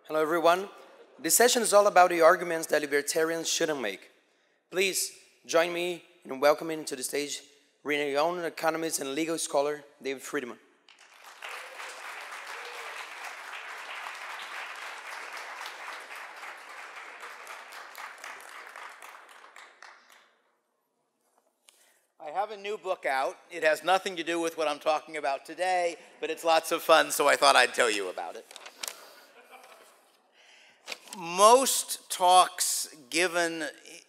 Hello everyone. This session is all about the arguments that libertarians shouldn't make. Please join me in welcoming to the stage renowned economist and legal scholar, David Friedman. I have a new book out. It has nothing to do with what I'm talking about today, but it's lots of fun, so I thought I'd tell you about it. Most talks given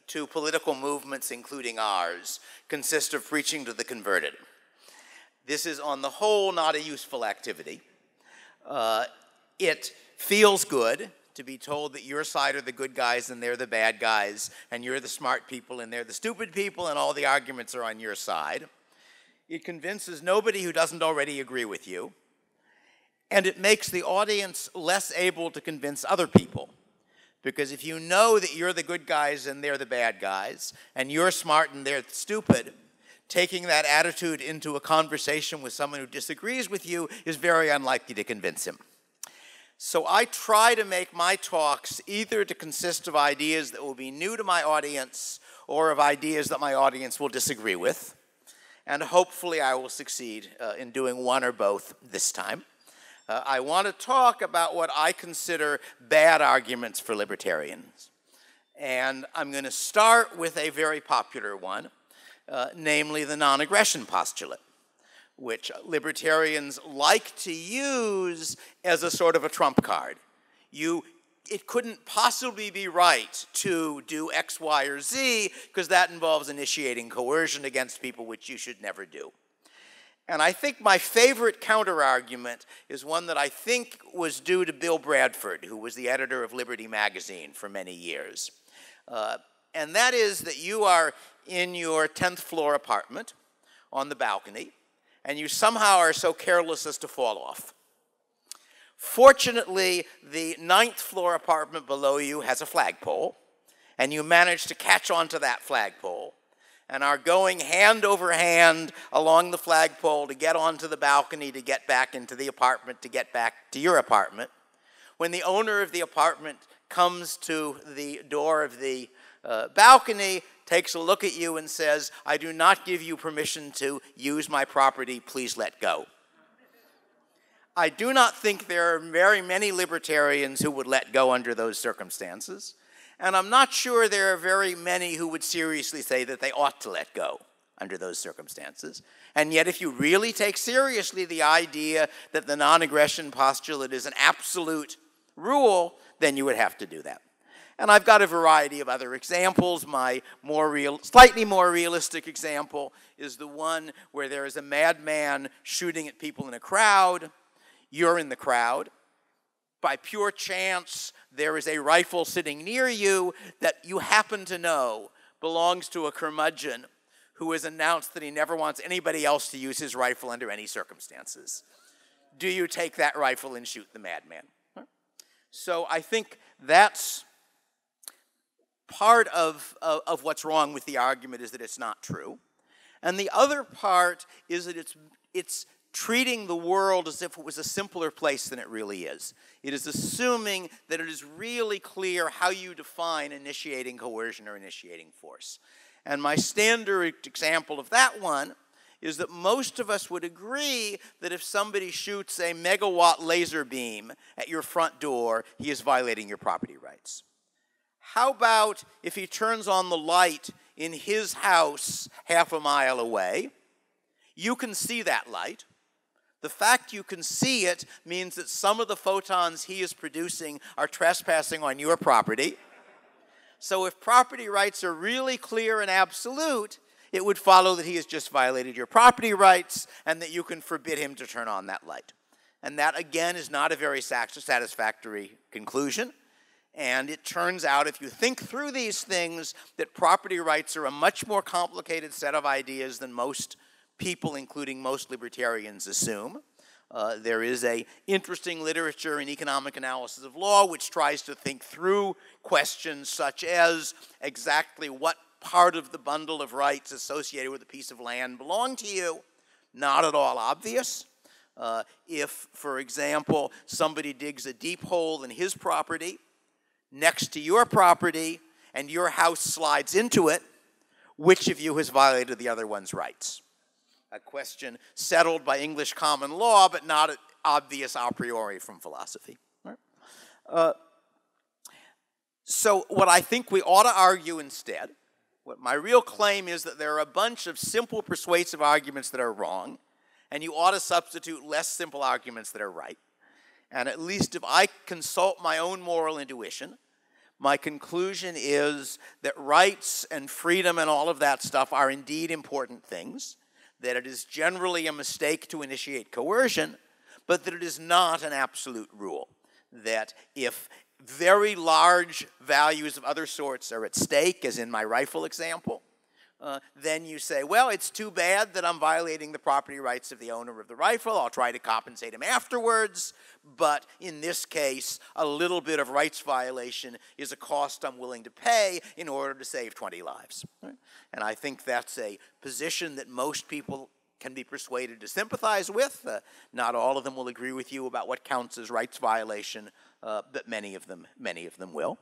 to political movements, including ours, consist of preaching to the converted. This is, on the whole, not a useful activity. It feels good to be told that your side are the good guys and they're the bad guys, and you're the smart people and they're the stupid people, and all the arguments are on your side. It convinces nobody who doesn't already agree with you, and it makes the audience less able to convince other people. Because if you know that you're the good guys and they're the bad guys, and you're smart and they're stupid, taking that attitude into a conversation with someone who disagrees with you is very unlikely to convince him. So I try to make my talks either to consist of ideas that will be new to my audience or of ideas that my audience will disagree with. And hopefully I will succeed in doing one or both this time. I want to talk about what I consider bad arguments for libertarians. And I'm going to start with a very popular one, namely the non-aggression postulate, which libertarians like to use as a sort of a trump card. It couldn't possibly be right to do X, Y, or Z, because that involves initiating coercion against people, which you should never do. And I think my favorite counter-argument is one that I think was due to Bill Bradford, who was the editor of Liberty magazine for many years. And that is that you are in your 10th floor apartment on the balcony, and you somehow are so careless as to fall off. Fortunately, the 9th floor apartment below you has a flagpole, and you manage to catch onto that flagpole and are going hand over hand along the flagpole to get onto the balcony, to get back into the apartment, to get back to your apartment. When the owner of the apartment comes to the door of the balcony, takes a look at you and says, "I do not give you permission to use my property, please let go." I do not think there are very many libertarians who would let go under those circumstances. And I'm not sure there are very many who would seriously say that they ought to let go under those circumstances. And yet, if you really take seriously the idea that the non-aggression postulate is an absolute rule, then you would have to do that. And I've got a variety of other examples. My slightly more realistic example is the one where there is a madman shooting at people in a crowd. You're in the crowd. By pure chance, there is a rifle sitting near you that you happen to know belongs to a curmudgeon who has announced that he never wants anybody else to use his rifle under any circumstances. Do you take that rifle and shoot the madman? So I think that's part of what's wrong with the argument, is that it's not true. And the other part is that it's treating the world as if it was a simpler place than it really is. It is assuming that it is really clear how you define initiating coercion or initiating force. And my standard example of that one is that most of us would agree that if somebody shoots a megawatt laser beam at your front door, he is violating your property rights. How about if he turns on the light in his house half a mile away? You can see that light. The fact you can see it means that some of the photons he is producing are trespassing on your property. So if property rights are really clear and absolute, it would follow that he has just violated your property rights and that you can forbid him to turn on that light. And that, again, is not a very satisfactory conclusion. And it turns out, if you think through these things, that property rights are a much more complicated set of ideas than most people, including most libertarians, assume. There is an interesting literature in economic analysis of law which tries to think through questions such as exactly what part of the bundle of rights associated with a piece of land belong to you. Not at all obvious. If, for example, somebody digs a deep hole in his property next to your property and your house slides into it, which of you has violated the other one's rights? A question settled by English common law, but not obvious a priori from philosophy. Right? So what I think we ought to argue instead, what my real claim is that there are a bunch of simple persuasive arguments that are wrong, and you ought to substitute less simple arguments that are right. And at least if I consult my own moral intuition, my conclusion is that rights and freedom and all of that stuff are indeed important things, that it is generally a mistake to initiate coercion, but that it is not an absolute rule. That if very large values of other sorts are at stake, as in my rifle example, then you say, well, it's too bad that I'm violating the property rights of the owner of the rifle. I'll try to compensate him afterwards. But in this case, a little bit of rights violation is a cost I'm willing to pay in order to save 20 lives. Right? And I think that's a position that most people can be persuaded to sympathize with. Not all of them will agree with you about what counts as rights violation, but many of them will.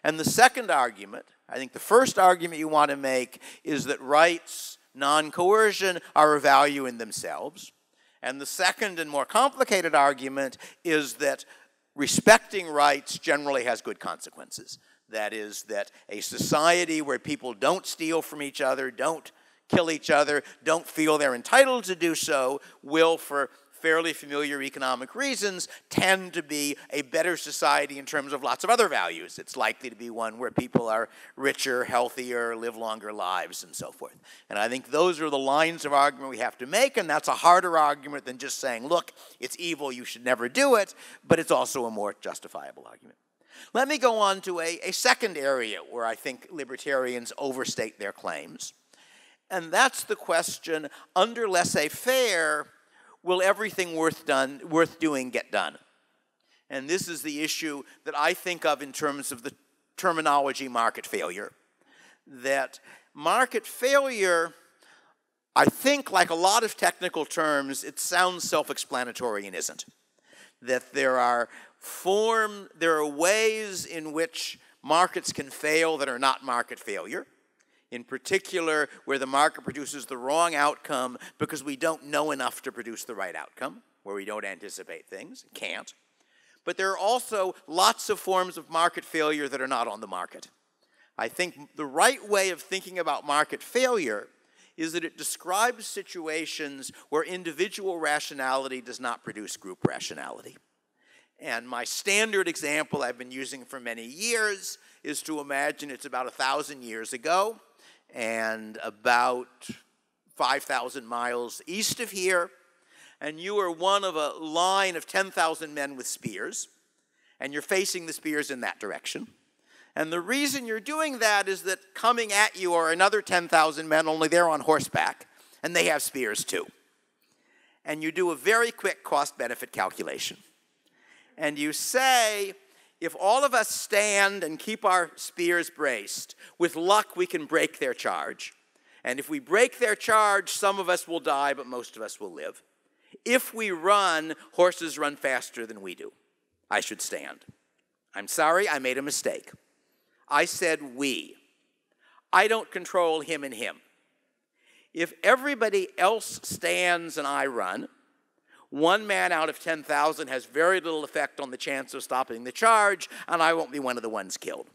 And the second argument, I think the first argument you want to make is that rights, non-coercion, are of value in themselves. And the second and more complicated argument is that respecting rights generally has good consequences. That is, that a society where people don't steal from each other, don't kill each other, don't feel they're entitled to do so, will, for fairly familiar economic reasons, tend to be a better society in terms of lots of other values. It's likely to be one where people are richer, healthier, live longer lives, and so forth. And I think those are the lines of argument we have to make, and that's a harder argument than just saying, look, it's evil, you should never do it, but it's also a more justifiable argument. Let me go on to a second area where I think libertarians overstate their claims, and that's the question, under laissez-faire, will everything worth doing get done? And this is the issue that I think of in terms of the terminology market failure. That market failure, I think, like a lot of technical terms, it sounds self-explanatory and isn't. That there are ways in which markets can fail that are not market failure. In particular, where the market produces the wrong outcome because we don't know enough to produce the right outcome, where we don't anticipate things, can't. But there are also lots of forms of market failure that are not on the market. I think the right way of thinking about market failure is that it describes situations where individual rationality does not produce group rationality. And my standard example I've been using for many years is to imagine it's about 1,000 years ago, and about 5,000 miles east of here, and you are one of a line of 10,000 men with spears, and you're facing the spears in that direction. And the reason you're doing that is that coming at you are another 10,000 men, only they're on horseback, and they have spears too. And you do a very quick cost-benefit calculation. And you say, if all of us stand and keep our spears braced, with luck we can break their charge. And if we break their charge, some of us will die, but most of us will live. If we run, horses run faster than we do. I should stand. I'm sorry, I made a mistake. I said we. I don't control him and him. If everybody else stands and I run, one man out of 10,000 has very little effect on the chance of stopping the charge, and I won't be one of the ones killed.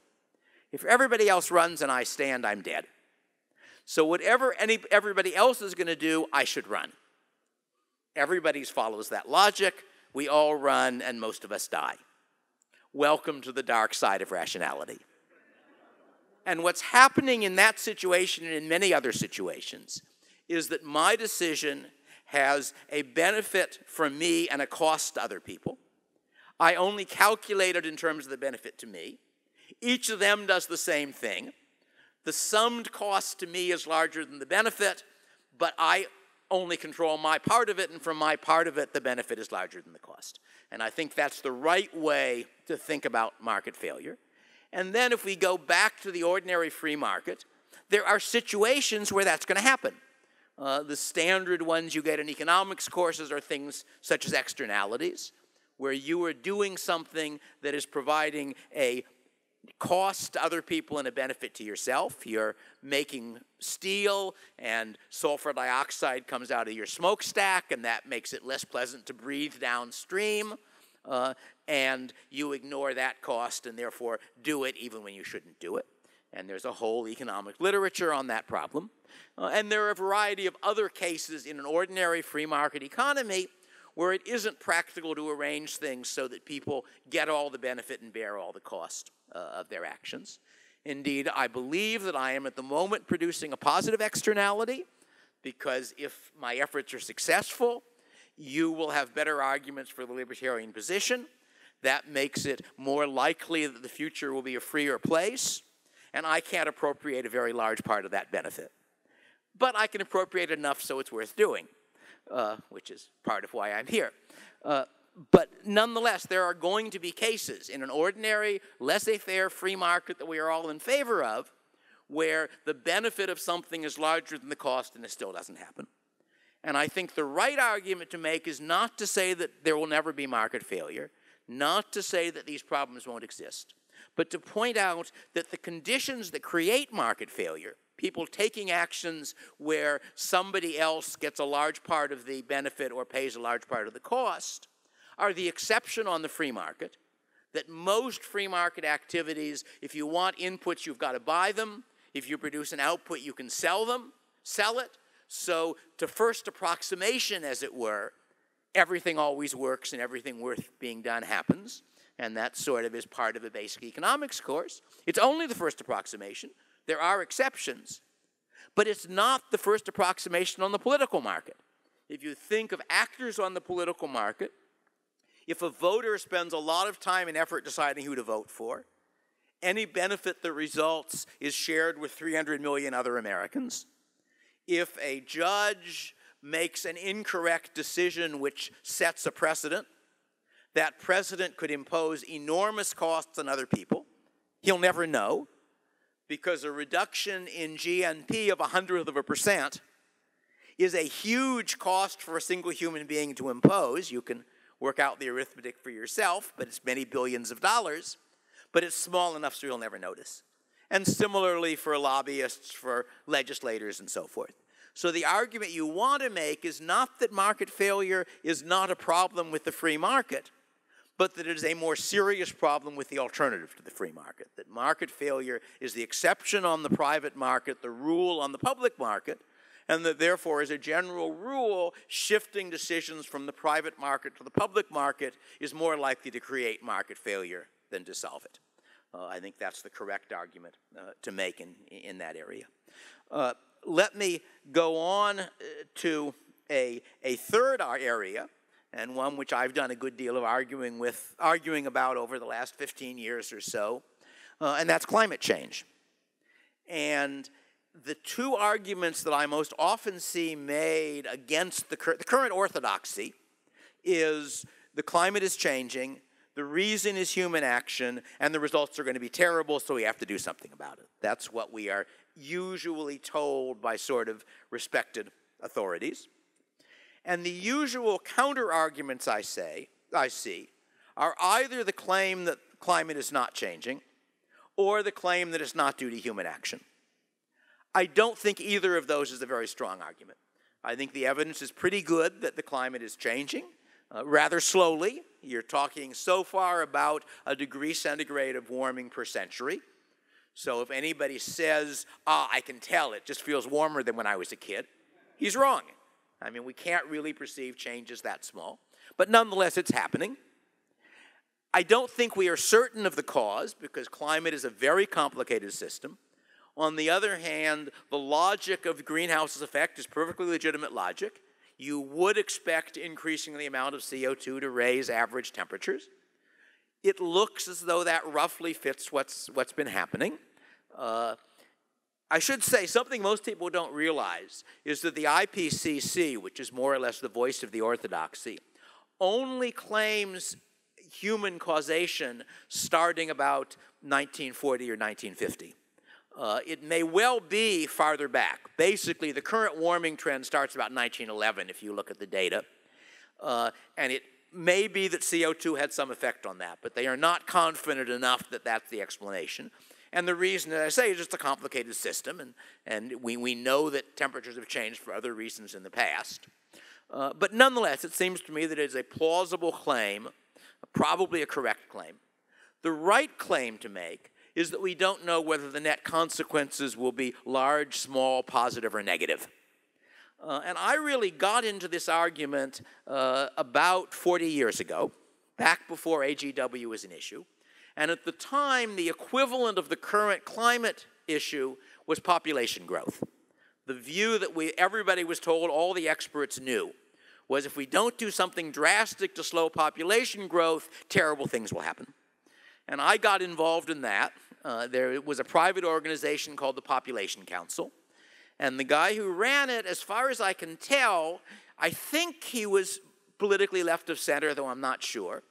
If everybody else runs and I stand, I'm dead. So whatever everybody else is going to do, I should run. Everybody follows that logic. We all run, and most of us die. Welcome to the dark side of rationality. And what's happening in that situation and in many other situations is that my decision has a benefit for me and a cost to other people. I only calculate it in terms of the benefit to me. Each of them does the same thing. The summed cost to me is larger than the benefit, but I only control my part of it, and from my part of it, the benefit is larger than the cost. And I think that's the right way to think about market failure. And then if we go back to the ordinary free market, there are situations where that's going to happen. The standard ones you get in economics courses are things such as externalities, where you are doing something that is providing a cost to other people and a benefit to yourself. You're making steel, and sulfur dioxide comes out of your smokestack, and that makes it less pleasant to breathe downstream. And you ignore that cost and therefore do it even when you shouldn't do it. And there's a whole economic literature on that problem. And there are a variety of other cases in an ordinary free market economy where it isn't practical to arrange things so that people get all the benefit and bear all the cost of their actions. Indeed, I believe that I am at the moment producing a positive externality, because if my efforts are successful, you will have better arguments for the libertarian position. That makes it more likely that the future will be a freer place, and I can't appropriate a very large part of that benefit. But I can appropriate enough so it's worth doing, which is part of why I'm here. But nonetheless, there are going to be cases in an ordinary, laissez-faire free market that we are all in favor of where the benefit of something is larger than the cost and it still doesn't happen. And I think the right argument to make is not to say that there will never be market failure, not to say that these problems won't exist, but to point out that the conditions that create market failure, people taking actions where somebody else gets a large part of the benefit or pays a large part of the cost, are the exception on the free market, that most free market activities, if you want inputs, you've got to buy them. If you produce an output, you can sell it. So to first approximation, as it were, everything always works and everything worth being done happens. And that sort of is part of a basic economics course. It's only the first approximation. There are exceptions. But it's not the first approximation on the political market. If you think of actors on the political market, if a voter spends a lot of time and effort deciding who to vote for, any benefit that results is shared with 300 million other Americans. If a judge makes an incorrect decision which sets a precedent, that precedent could impose enormous costs on other people. He'll never know, because a reduction in GNP of 1/100% is a huge cost for a single human being to impose. You can work out the arithmetic for yourself, but it's many billions of dollars. But it's small enough so you'll never notice. And similarly for lobbyists, for legislators, and so forth. So the argument you want to make is not that market failure is not a problem with the free market, but that it is a more serious problem with the alternative to the free market. That market failure is the exception on the private market, the rule on the public market, and that therefore, as a general rule, shifting decisions from the private market to the public market is more likely to create market failure than to solve it. I think that's the correct argument to make in that area. Let me go on to a third area, and one which I've done a good deal of arguing about over the last 15 years or so, and that's climate change. And the two arguments that I most often see made against the current orthodoxy is the climate is changing, the reason is human action, and the results are going to be terrible, so we have to do something about it. That's what we are usually told by sort of respected authorities. And the usual counter-arguments I see are either the claim that climate is not changing or the claim that it's not due to human action. I don't think either of those is a very strong argument. I think the evidence is pretty good that the climate is changing, rather slowly. You're talking so far about a degree centigrade of warming per century. So if anybody says, I can tell it just feels warmer than when I was a kid, he's wrong. I mean, we can't really perceive changes that small. But nonetheless, it's happening. I don't think we are certain of the cause, because climate is a very complicated system. On the other hand, the logic of the greenhouse effect is perfectly legitimate logic. You would expect increasing the amount of CO2 to raise average temperatures. It looks as though that roughly fits what's been happening. I should say something most people don't realize is that the IPCC, which is more or less the voice of the orthodoxy, only claims human causation starting about 1940 or 1950. It may well be farther back. Basically, the current warming trend starts about 1911, if you look at the data. And it may be that CO2 had some effect on that, but they are not confident enough that that's the explanation. And the reason, as I say, is it's a complicated system, and we know that temperatures have changed for other reasons in the past. But nonetheless, it seems to me that it is a plausible claim, probably a correct claim. The right claim to make is that we don't know whether the net consequences will be large, small, positive, or negative. And I really got into this argument about 40 years ago, back before AGW was an issue. And at the time, the equivalent of the current climate issue was population growth. The view that everybody was told, all the experts knew, was if we don't do something drastic to slow population growth, terrible things will happen. And I got involved in that. There was a private organization called the Population Council. And the guy who ran it, as far as I can tell, I think he was politically left of center, though I'm not sure.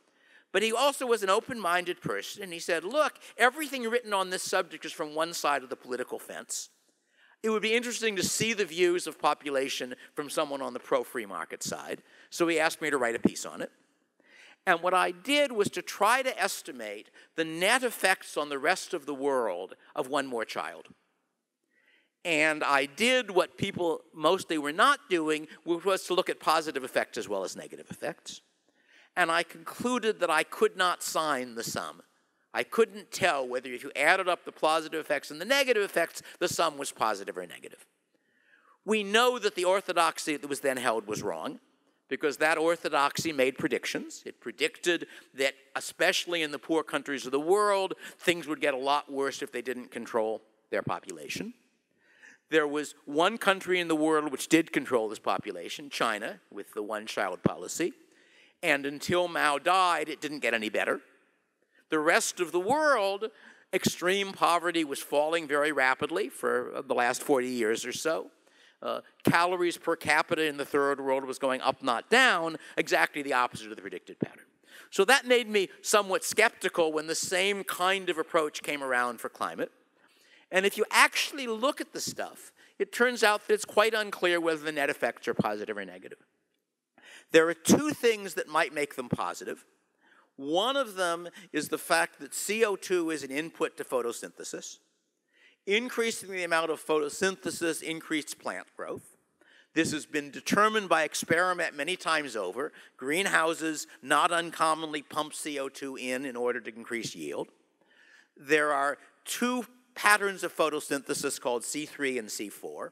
But he also was an open-minded person, and he said, look, everything written on this subject is from one side of the political fence. It would be interesting to see the views of population from someone on the pro-free market side. So he asked me to write a piece on it. And what I did was to try to estimate the net effects on the rest of the world of one more child. And I did what people mostly were not doing, which was to look at positive effects as well as negative effects. And I concluded that I could not sign the sum. I couldn't tell whether if you added up the positive effects and the negative effects, the sum was positive or negative. We know that the orthodoxy that was then held was wrong, because that orthodoxy made predictions. It predicted that, especially in the poor countries of the world, things would get a lot worse if they didn't control their population. There was one country in the world which did control this population, China, with the one-child policy. And until Mao died, it didn't get any better. The rest of the world, extreme poverty was falling very rapidly for the last 40 years or so. Calories per capita in the third world was going up, not down, exactly the opposite of the predicted pattern. So that made me somewhat skeptical when the same kind of approach came around for climate. And if you actually look at the stuff, it turns out that it's quite unclear whether the net effects are positive or negative. There are two things that might make them positive. One of them is the fact that CO2 is an input to photosynthesis. Increasing the amount of photosynthesis increased plant growth. This has been determined by experiment many times over. Greenhouses not uncommonly pump CO2 in order to increase yield. There are two patterns of photosynthesis called C3 and C4.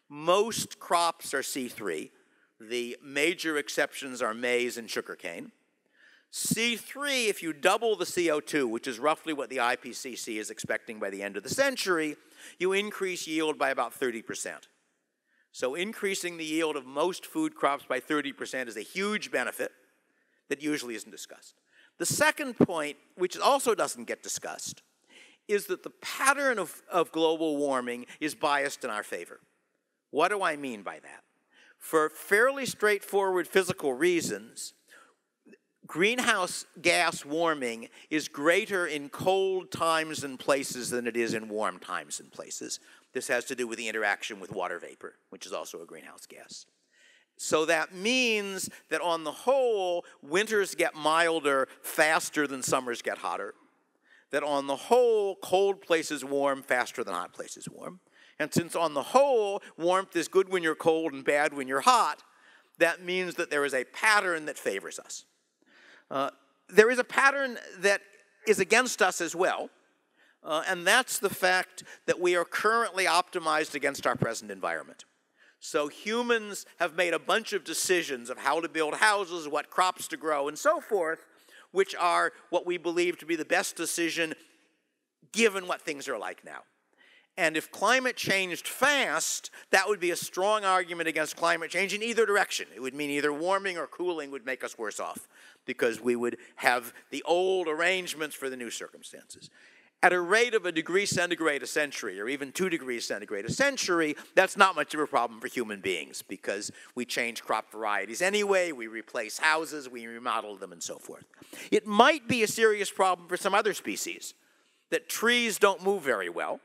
Most crops are C3. The major exceptions are maize and sugarcane. C3, if you double the CO2, which is roughly what the IPCC is expecting by the end of the century, you increase yield by about 30%. So increasing the yield of most food crops by 30% is a huge benefit that usually isn't discussed. The second point, which also doesn't get discussed, is that the pattern of global warming is biased in our favor. What do I mean by that? For fairly straightforward physical reasons, greenhouse gas warming is greater in cold times and places than it is in warm times and places. This has to do with the interaction with water vapor, which is also a greenhouse gas. So that means that on the whole, winters get milder faster than summers get hotter. That on the whole, cold places warm faster than hot places warm. And since on the whole, warmth is good when you're cold and bad when you're hot, that means that there is a pattern that favors us. There is a pattern that is against us as well, and that's the fact that we are currently optimized against our present environment. So humans have made a bunch of decisions of how to build houses, what crops to grow, and so forth, which are what we believe to be the best decision given what things are like now. And if climate changed fast, that would be a strong argument against climate change in either direction. It would mean either warming or cooling would make us worse off because we would have the old arrangements for the new circumstances. At a rate of 1 degree centigrade a century, or even 2 degrees centigrade a century, that's not much of a problem for human beings because we change crop varieties anyway, we replace houses, we remodel them, and so forth. It might be a serious problem for some other species, that trees don't move very well.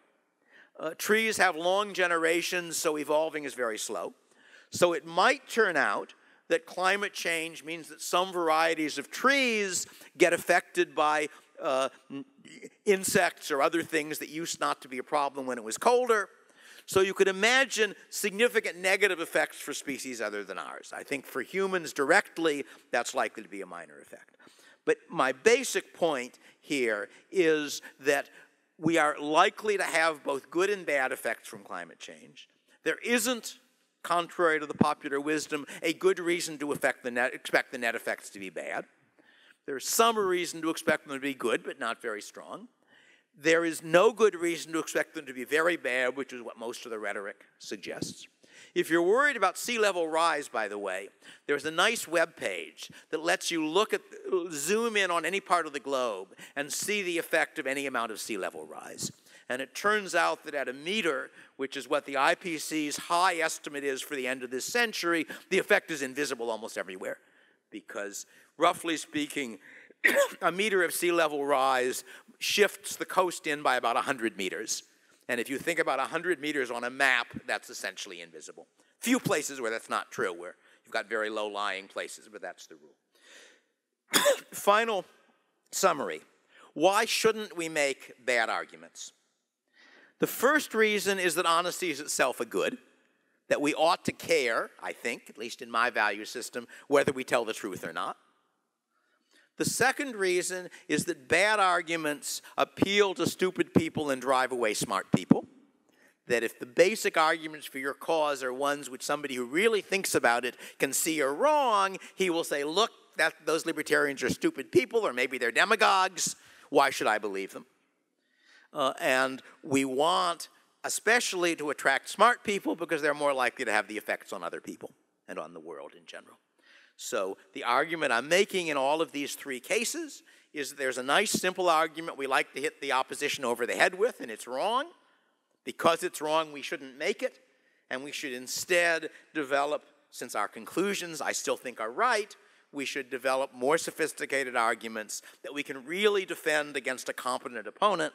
Trees have long generations, so evolving is very slow. So it might turn out that climate change means that some varieties of trees get affected by insects or other things that used not to be a problem when it was colder. So you could imagine significant negative effects for species other than ours. I think for humans directly, that's likely to be a minor effect. But my basic point here is that we are likely to have both good and bad effects from climate change. There isn't, contrary to the popular wisdom, a good reason to expect the net effects to be bad. There's some reason to expect them to be good, but not very strong. There is no good reason to expect them to be very bad, which is what most of the rhetoric suggests. If you're worried about sea level rise, by the way, there's a nice web page that lets you zoom in on any part of the globe and see the effect of any amount of sea level rise. And it turns out that at a meter, which is what the IPCC's high estimate is for the end of this century, the effect is invisible almost everywhere. Because, roughly speaking, a meter of sea level rise shifts the coast in by about 100 meters. And if you think about 100 meters on a map, that's essentially invisible. Few places where that's not true, where you've got very low-lying places, but that's the rule. Final summary. Why shouldn't we make bad arguments? The first reason is that honesty is itself a good, that we ought to care, I think, at least in my value system, whether we tell the truth or not. The second reason is that bad arguments appeal to stupid people and drive away smart people. That if the basic arguments for your cause are ones which somebody who really thinks about it can see are wrong, he will say, look, those libertarians are stupid people, or maybe they're demagogues. Why should I believe them? And we want especially to attract smart people because they're more likely to have the effects on other people and on the world in general. So the argument I'm making in all of these three cases is that there's a nice, simple argument we like to hit the opposition over the head with, and it's wrong. Because it's wrong, we shouldn't make it, and we should instead develop, since our conclusions I still think are right, we should develop more sophisticated arguments that we can really defend against a competent opponent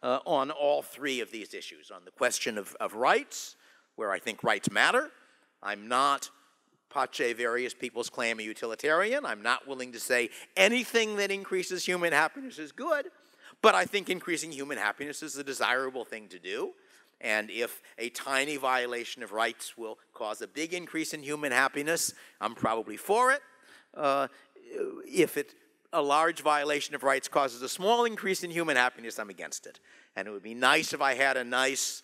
on all three of these issues. On the question of rights, where I think rights matter. I'm not, pace various people's claim, a utilitarian. I'm not willing to say anything that increases human happiness is good, but I think increasing human happiness is a desirable thing to do. And if a tiny violation of rights will cause a big increase in human happiness, I'm probably for it. If a large violation of rights causes a small increase in human happiness, I'm against it. And it would be nice if I had a nice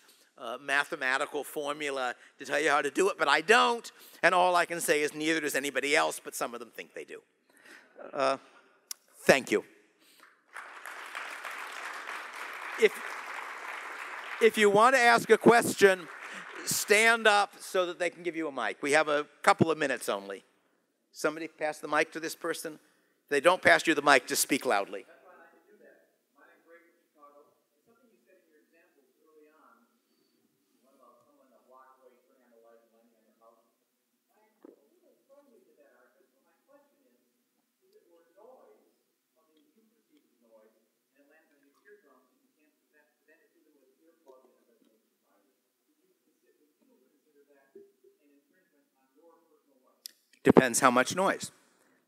mathematical formula to tell you how to do it, but I don't. And all I can say is neither does anybody else, but some of them think they do. Thank you. If you want to ask a question, stand up so that they can give you a mic. We have a couple of minutes only. Somebody pass the mic to this person. If they don't pass you the mic, just speak loudly. That's why I can do that. My name's Greg from Chicago. Something you said in your examples early on, one about someone that walked away turning on the light and landing on their house. I really strongly to that argument. But my question is it were noise, something you perceive as noise, and it lands on your eardrums, and you can't prevent it even with earplugs and everything inside it. Would you consider that an infringement on your personal rights? Depends how much noise.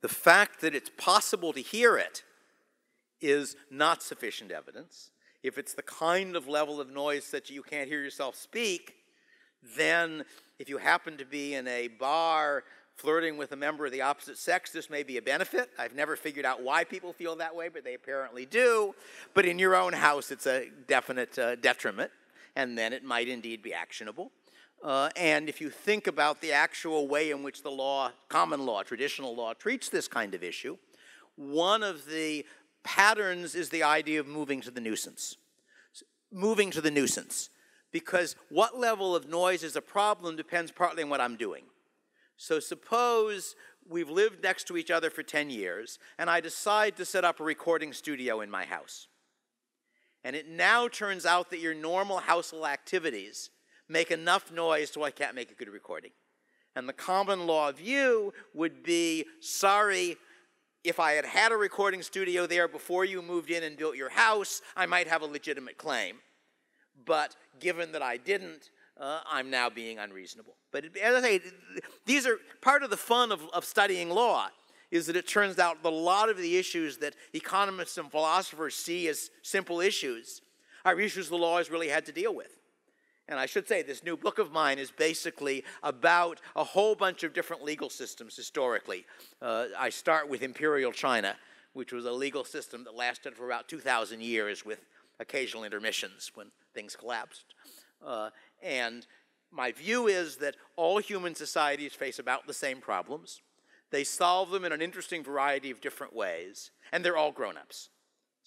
The fact that it's possible to hear it is not sufficient evidence. If it's the kind of level of noise that you can't hear yourself speak, then if you happen to be in a bar flirting with a member of the opposite sex, this may be a benefit. I've never figured out why people feel that way, but they apparently do. But in your own house, it's a definite detriment, and then it might indeed be actionable. And if you think about the actual way in which the law, common law, traditional law, treats this kind of issue, one of the patterns is the idea of moving to the nuisance. Moving to the nuisance. Because what level of noise is a problem depends partly on what I'm doing. So suppose we've lived next to each other for 10 years, and I decide to set up a recording studio in my house. And it now turns out that your normal household activities make enough noise so I can't make a good recording. And the common law view would be, sorry, if I had had a recording studio there before you moved in and built your house, I might have a legitimate claim. but given that I didn't, I'm now being unreasonable. But as I say, these are part of the fun of studying law, is that it turns out that a lot of the issues that economists and philosophers see as simple issues are issues the law has really had to deal with. And I should say, this new book of mine is basically about a whole bunch of different legal systems historically. I start with Imperial China, which was a legal system that lasted for about 2,000 years with occasional intermissions when things collapsed. And my view is that all human societies face about the same problems. They solve them in an interesting variety of different ways, and they're all grown-ups.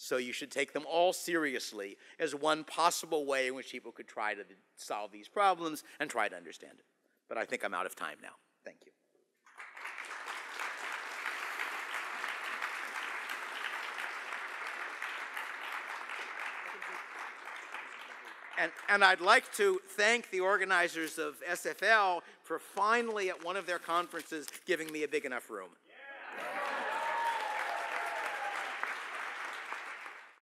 So you should take them all seriously as one possible way in which people could try to solve these problems and try to understand it. But I think I'm out of time now. Thank you. And I'd like to thank the organizers of SFL for finally, at one of their conferences, giving me a big enough room.